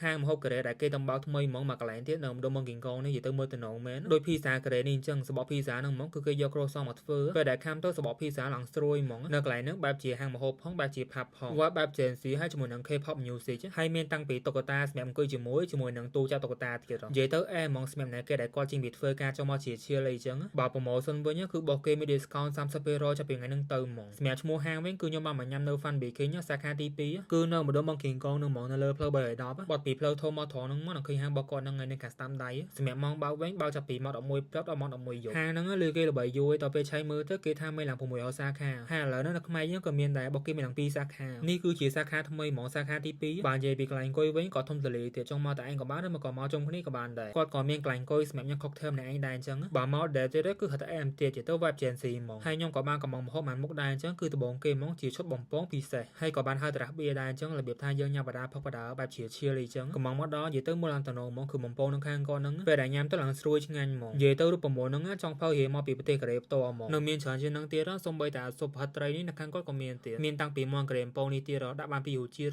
ហាងម្ហូបកូរ៉េដែលគេតំបោថ្មីហ្មងមកកន្លែងទៀតនៅម្ដុំបឹងគីងកងនេះនិយាយទៅមើលទៅណងមែនដោយភីសាកូរ៉េនេះអញ្ចឹងសបកភីសាហ្នឹងហ្មងគឺគេយកគ្រូសមកធ្វើពេលដែលខាំទៅសបកភីសាឡើងស្រួយហ្មងនៅកន្លែងហ្នឹងបែបជាហាងម្ហូបផងបែបជាផាប់ផងវត្តបែប Gen Z ហើយជាមួយនឹង K-pop music ហើយមានតាំងពីតុក្កតាសម្រាប់អង្គុយជាមួយនឹងទូចាប់តុក្កតាទៀតនិយាយទៅអែហ្មងសម្រាប់អ្នកគេដែលគាត់ចេញពីធ្វើការចូលមកជាឈៀលអីចឹងបើ promotion វិញគឺបោះគេមាន discount 30% ចាប់ពីថ្ងៃហ្នឹងទៅហ្មងសម្រាប់ឈ្មោះហាងវិញគឺខ្ញុំបានញ៉ាំនៅ Fun Baking សាខាទី2គឺនៅម្ដុំបឹងគីងកងនឹងហ្មងនៅលើផ្លូវ310បត់ពីផ្លូវធំមកត្រង់ហ្នឹងមកនឹងឃើញហាងបោះគាត់ហ្នឹងថ្ងៃនេះកាស្តាមដៃសម្រាប់ម៉ោងបើកវិញបើកចាប់ពីម៉ោង11ព្រឹកដល់ម៉ោង11យប់ហាងហ្នឹងលើគេល្បីយូរដល់ពេលឆៃមើលទៅគេថាមានឡើង600សាខាហើយឥឡូវហ្នឹងនៅខ្មែរយើងក៏មានដែរបោះគេមានឡើង2សាខានេះគឺជាសាខាថ្មីហ្មងសាខាទី2បើនិយាយពីកន្លែងអង្គុយវិញក៏ធំទូលាយទៀតចង់មកតែឯងក៏បានឬមកក៏មកជុំគ្នាក៏បានដែរគាត់ក៏មានកន្លែងអង្គុយសម្រាប់ញ៉ាំ cocktail ម្នាក់ឯងដែរអញ្ចឹងបើមកដែលទៀតគឺហត់តែអែមទៀតទៅ vibe Gen Z ហ្មងហើយខ្ញុំក៏បានកំងម្ហូបបានមុខដែរអញ្ចឹងគឺដំបងគេហ្មងជាឈុតបំពងពិសេសហើយក៏បានហៅតារ៉ាស់បៀដែរអញ្ចឹងរបៀបថាយើងញ៉ាំបដាផឹកបដាបែបជាឈៀលអីចឹងកំងមកដល់និយាយទៅមើលឡើងតំណងហ្មងគឺបំពងនឹងខាងគាត់ហ្នឹងពេលដែលញ៉ាំទៅឡើងស្រួយឆ្ងាញ់ហ្មងនិយាយទៅរូបមន្តហ្នឹងចង់ផៅរៀមកពីប្រទេសកូរ៉េផ្ទាល់ហ្មងនៅមានច្រើនជាងហ្នឹងទៀតសូម្បីតែស៊ុបផាត់ត្រីនេះនៅខាងគាត់ក៏មានទៀតមានតាំងពីមាន់កូរ៉េបំពងនេះទៀតដាក់បានពីរសជា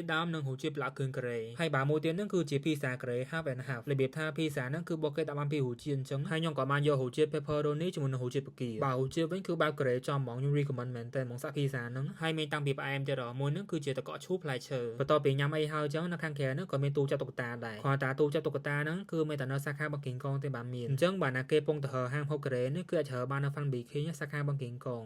តិដើមនិងរសជាតិប្លាក់គ្រឿងកូរ៉េហើយបើមួយទៀតហ្នឹងគឺជាភីសាកូរ៉េ half and half របៀបថាភីសាហ្នឹងគឺបុកគេដាក់បានពីរសជាតិអញ្ចឹងហើយខ្ញុំក៏បានយករសជាតិ pepperoni ជាមួយនឹងរសជាតិបកាបើរសជាតិវិញគឺបែបកូរ៉េចំហ្មងខ្ញុំ recommend មែនតើហ្មងសាក់ភីសាហ្នឹងហើយមានតាំងពីផ្អែមទៀតមួយហ្នឹងគឺជាតកកឈូផ្លែឈើបន្ទាប់ពីញ៉ាំអីហើយអញ្ចឹងនៅខាងក្រៅហ្នឹងក៏មានទូចាប់តុក្កតាដែរគ្រាន់តែទូចាប់តុក្កតាហ្នឹងគឺមានតែនៅសាខាបឹងគីងកងទេបានមានអញ្ចឹងបើណាគេពងទៅហាងហូបកូរ៉េនេះគឺអាចរើបាននៅ Fun Baking សាខាបឹងគីងកង